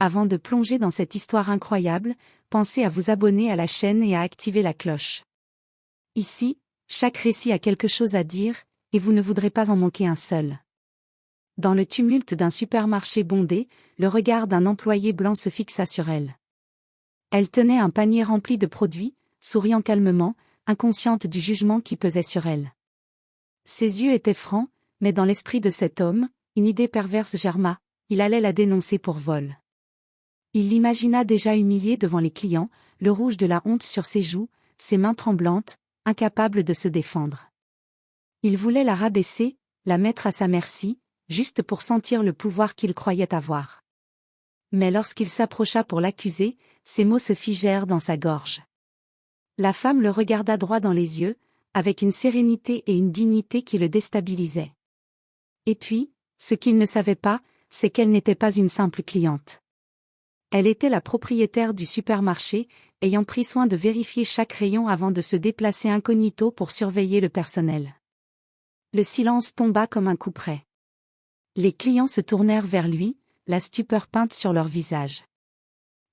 Avant de plonger dans cette histoire incroyable, pensez à vous abonner à la chaîne et à activer la cloche. Ici, chaque récit a quelque chose à dire, et vous ne voudrez pas en manquer un seul. Dans le tumulte d'un supermarché bondé, le regard d'un employé blanc se fixa sur elle. Elle tenait un panier rempli de produits, souriant calmement, inconsciente du jugement qui pesait sur elle. Ses yeux étaient francs, mais dans l'esprit de cet homme, une idée perverse germa, il allait la dénoncer pour vol. Il l'imagina déjà humiliée devant les clients, le rouge de la honte sur ses joues, ses mains tremblantes, incapable de se défendre. Il voulait la rabaisser, la mettre à sa merci, juste pour sentir le pouvoir qu'il croyait avoir. Mais lorsqu'il s'approcha pour l'accuser, ses mots se figèrent dans sa gorge. La femme le regarda droit dans les yeux, avec une sérénité et une dignité qui le déstabilisaient. Et puis, ce qu'il ne savait pas, c'est qu'elle n'était pas une simple cliente. Elle était la propriétaire du supermarché, ayant pris soin de vérifier chaque rayon avant de se déplacer incognito pour surveiller le personnel. Le silence tomba comme un coup près. Les clients se tournèrent vers lui, la stupeur peinte sur leur visage.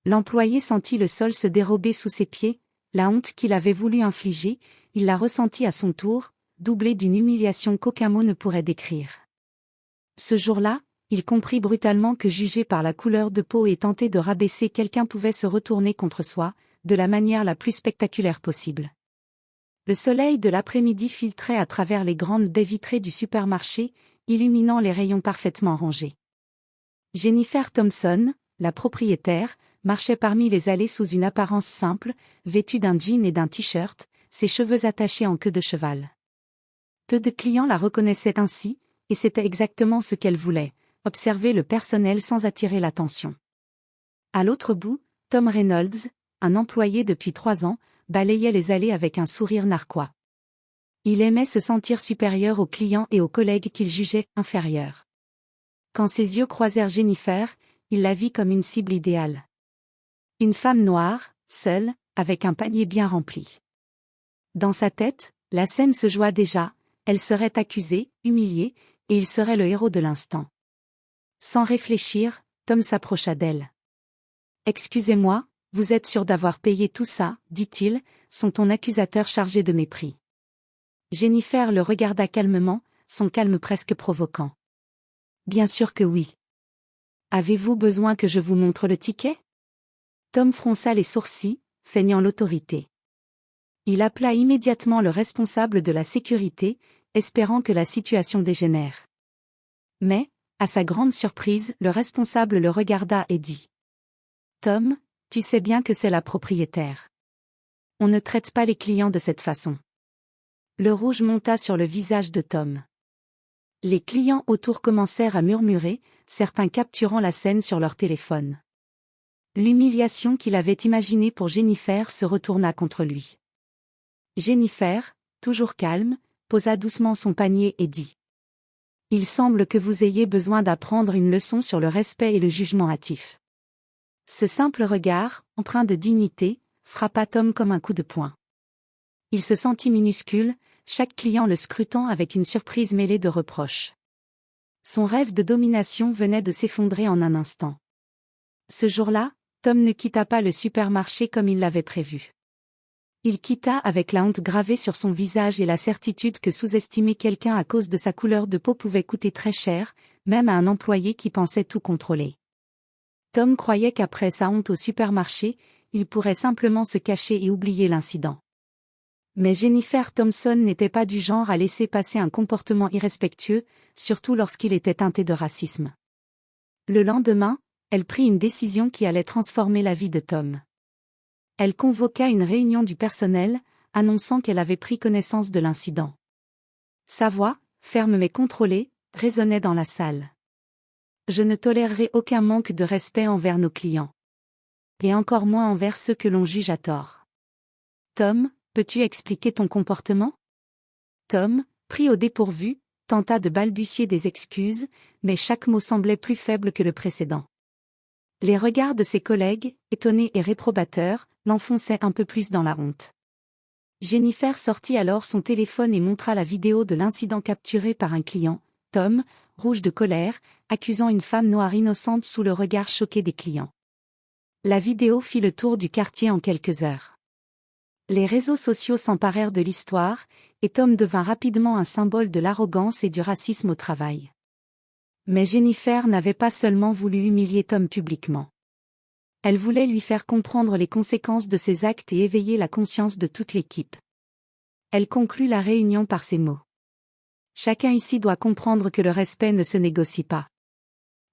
L'employé sentit le sol se dérober sous ses pieds, la honte qu'il avait voulu infliger, il la ressentit à son tour, doublée d'une humiliation qu'aucun mot ne pourrait décrire. Ce jour-là, il comprit brutalement que juger par la couleur de peau et tenter de rabaisser quelqu'un pouvait se retourner contre soi, de la manière la plus spectaculaire possible. Le soleil de l'après-midi filtrait à travers les grandes baies vitrées du supermarché, illuminant les rayons parfaitement rangés. Jennifer Thompson, la propriétaire, marchait parmi les allées sous une apparence simple, vêtue d'un jean et d'un t-shirt, ses cheveux attachés en queue de cheval. Peu de clients la reconnaissaient ainsi, et c'était exactement ce qu'elle voulait, observer le personnel sans attirer l'attention. À l'autre bout, Tom Reynolds, un employé depuis 3 ans, balayait les allées avec un sourire narquois. Il aimait se sentir supérieur aux clients et aux collègues qu'il jugeait inférieurs. Quand ses yeux croisèrent Jennifer, il la vit comme une cible idéale. Une femme noire, seule, avec un panier bien rempli. Dans sa tête, la scène se joua déjà, elle serait accusée, humiliée, et il serait le héros de l'instant. Sans réfléchir, Tom s'approcha d'elle. « Excusez-moi, vous êtes sûr d'avoir payé tout ça, dit-il, son ton accusateur chargé de mépris. Jennifer le regarda calmement, son calme presque provoquant. « Bien sûr que oui. Avez-vous besoin que je vous montre le ticket ?» Tom fronça les sourcils, feignant l'autorité. Il appela immédiatement le responsable de la sécurité, espérant que la situation dégénère. Mais, à sa grande surprise, le responsable le regarda et dit : « Tom, tu sais bien que c'est la propriétaire. On ne traite pas les clients de cette façon. » Le rouge monta sur le visage de Tom. Les clients autour commencèrent à murmurer, certains capturant la scène sur leur téléphone. L'humiliation qu'il avait imaginée pour Jennifer se retourna contre lui. Jennifer, toujours calme, posa doucement son panier et dit : « Il semble que vous ayez besoin d'apprendre une leçon sur le respect et le jugement hâtif. » Ce simple regard, empreint de dignité, frappa Tom comme un coup de poing. Il se sentit minuscule, chaque client le scrutant avec une surprise mêlée de reproches. Son rêve de domination venait de s'effondrer en un instant. Ce jour-là, Tom ne quitta pas le supermarché comme il l'avait prévu. Il quitta avec la honte gravée sur son visage et la certitude que sous-estimer quelqu'un à cause de sa couleur de peau pouvait coûter très cher, même à un employé qui pensait tout contrôler. Tom croyait qu'après sa honte au supermarché, il pourrait simplement se cacher et oublier l'incident. Mais Jennifer Thompson n'était pas du genre à laisser passer un comportement irrespectueux, surtout lorsqu'il était teinté de racisme. Le lendemain, elle prit une décision qui allait transformer la vie de Tom. Elle convoqua une réunion du personnel, annonçant qu'elle avait pris connaissance de l'incident. Sa voix, ferme mais contrôlée, résonnait dans la salle. « Je ne tolérerai aucun manque de respect envers nos clients. Et encore moins envers ceux que l'on juge à tort. Tom, peux-tu expliquer ton comportement ? » Tom, pris au dépourvu, tenta de balbutier des excuses, mais chaque mot semblait plus faible que le précédent. Les regards de ses collègues, étonnés et réprobateurs, l'enfonçaient un peu plus dans la honte. Jennifer sortit alors son téléphone et montra la vidéo de l'incident capturé par un client, Tom, rouge de colère, accusant une femme noire innocente sous le regard choqué des clients. La vidéo fit le tour du quartier en quelques heures. Les réseaux sociaux s'emparèrent de l'histoire, et Tom devint rapidement un symbole de l'arrogance et du racisme au travail. Mais Jennifer n'avait pas seulement voulu humilier Tom publiquement. Elle voulait lui faire comprendre les conséquences de ses actes et éveiller la conscience de toute l'équipe. Elle conclut la réunion par ces mots. Chacun ici doit comprendre que le respect ne se négocie pas.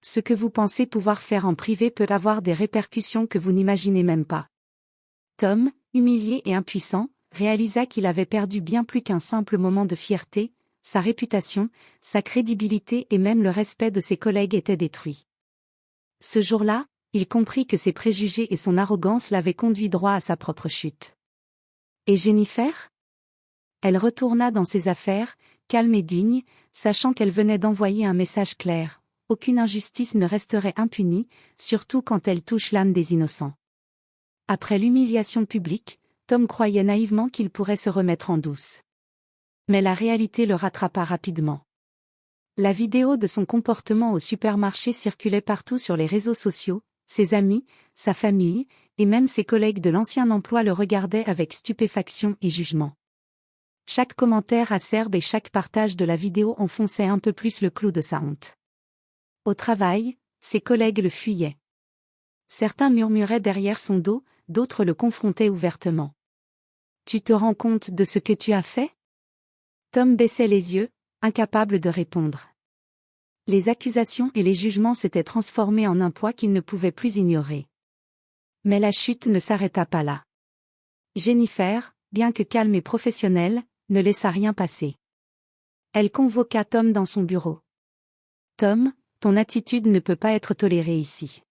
Ce que vous pensez pouvoir faire en privé peut avoir des répercussions que vous n'imaginez même pas. Tom, humilié et impuissant, réalisa qu'il avait perdu bien plus qu'un simple moment de fierté, sa réputation, sa crédibilité et même le respect de ses collègues étaient détruits. Ce jour-là, il comprit que ses préjugés et son arrogance l'avaient conduit droit à sa propre chute. Et Jennifer ? Elle retourna dans ses affaires, calme et digne, sachant qu'elle venait d'envoyer un message clair. Aucune injustice ne resterait impunie, surtout quand elle touche l'âme des innocents. Après l'humiliation publique, Tom croyait naïvement qu'il pourrait se remettre en douce. Mais la réalité le rattrapa rapidement. La vidéo de son comportement au supermarché circulait partout sur les réseaux sociaux, ses amis, sa famille, et même ses collègues de l'ancien emploi le regardaient avec stupéfaction et jugement. Chaque commentaire acerbe et chaque partage de la vidéo enfonçait un peu plus le clou de sa honte. Au travail, ses collègues le fuyaient. Certains murmuraient derrière son dos, d'autres le confrontaient ouvertement. « Tu te rends compte de ce que tu as fait ?» Tom baissait les yeux, incapable de répondre. Les accusations et les jugements s'étaient transformés en un poids qu'il ne pouvait plus ignorer. Mais la chute ne s'arrêta pas là. Jennifer, bien que calme et professionnelle, ne laissa rien passer. Elle convoqua Tom dans son bureau. « Tom, ton attitude ne peut pas être tolérée ici.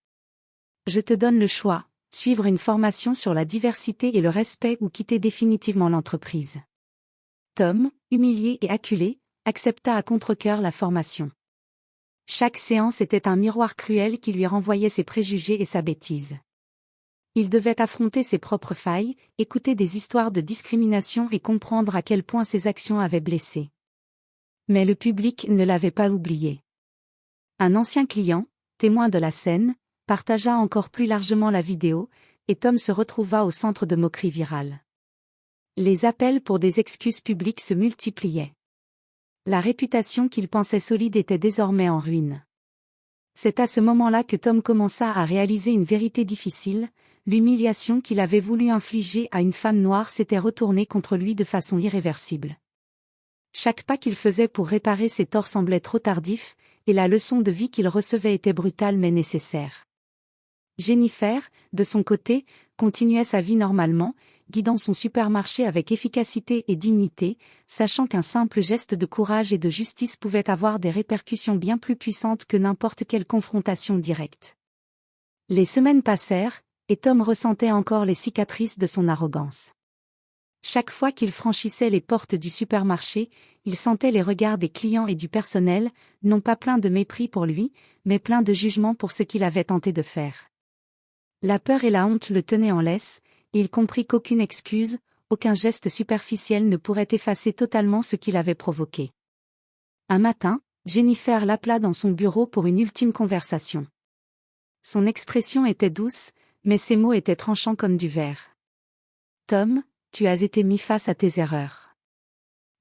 Je te donne le choix, suivre une formation sur la diversité et le respect ou quitter définitivement l'entreprise. » Tom, humilié et acculé, accepta à contre-cœur la formation. Chaque séance était un miroir cruel qui lui renvoyait ses préjugés et sa bêtise. Il devait affronter ses propres failles, écouter des histoires de discrimination et comprendre à quel point ses actions avaient blessé. Mais le public ne l'avait pas oublié. Un ancien client, témoin de la scène, partagea encore plus largement la vidéo, et Tom se retrouva au centre de moqueries virales. Les appels pour des excuses publiques se multipliaient. La réputation qu'il pensait solide était désormais en ruine. C'est à ce moment-là que Tom commença à réaliser une vérité difficile, l'humiliation qu'il avait voulu infliger à une femme noire s'était retournée contre lui de façon irréversible. Chaque pas qu'il faisait pour réparer ses torts semblait trop tardif, et la leçon de vie qu'il recevait était brutale mais nécessaire. Jennifer, de son côté, continuait sa vie normalement, guidant son supermarché avec efficacité et dignité, sachant qu'un simple geste de courage et de justice pouvait avoir des répercussions bien plus puissantes que n'importe quelle confrontation directe. Les semaines passèrent, et Tom ressentait encore les cicatrices de son arrogance. Chaque fois qu'il franchissait les portes du supermarché, il sentait les regards des clients et du personnel, non pas pleins de mépris pour lui, mais pleins de jugement pour ce qu'il avait tenté de faire. La peur et la honte le tenaient en laisse, et il comprit qu'aucune excuse, aucun geste superficiel ne pourrait effacer totalement ce qu'il avait provoqué. Un matin, Jennifer l'appela dans son bureau pour une ultime conversation. Son expression était douce, mais ses mots étaient tranchants comme du verre. « Tom, tu as été mis face à tes erreurs.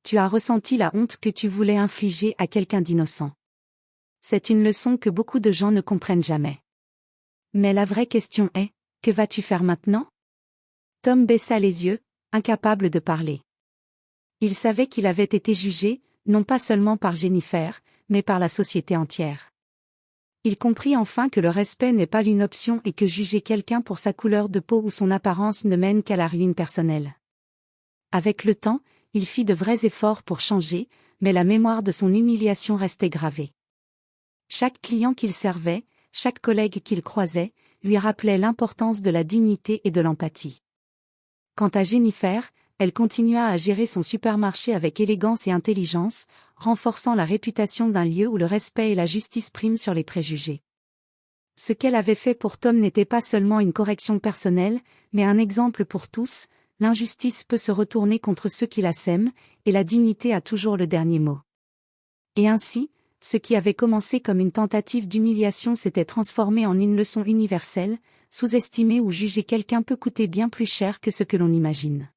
Tu as ressenti la honte que tu voulais infliger à quelqu'un d'innocent. C'est une leçon que beaucoup de gens ne comprennent jamais. Mais la vraie question est, que vas-tu faire maintenant ? » Tom baissa les yeux, incapable de parler. Il savait qu'il avait été jugé, non pas seulement par Jennifer, mais par la société entière. Il comprit enfin que le respect n'est pas une option et que juger quelqu'un pour sa couleur de peau ou son apparence ne mène qu'à la ruine personnelle. Avec le temps, il fit de vrais efforts pour changer, mais la mémoire de son humiliation restait gravée. Chaque client qu'il servait, chaque collègue qu'il croisait, lui rappelait l'importance de la dignité et de l'empathie. Quant à Jennifer, elle continua à gérer son supermarché avec élégance et intelligence, renforçant la réputation d'un lieu où le respect et la justice priment sur les préjugés. Ce qu'elle avait fait pour Tom n'était pas seulement une correction personnelle, mais un exemple pour tous. L'injustice peut se retourner contre ceux qui la sèment, et la dignité a toujours le dernier mot. Et ainsi, ce qui avait commencé comme une tentative d'humiliation s'était transformé en une leçon universelle. Sous-estimer ou juger quelqu'un peut coûter bien plus cher que ce que l'on imagine.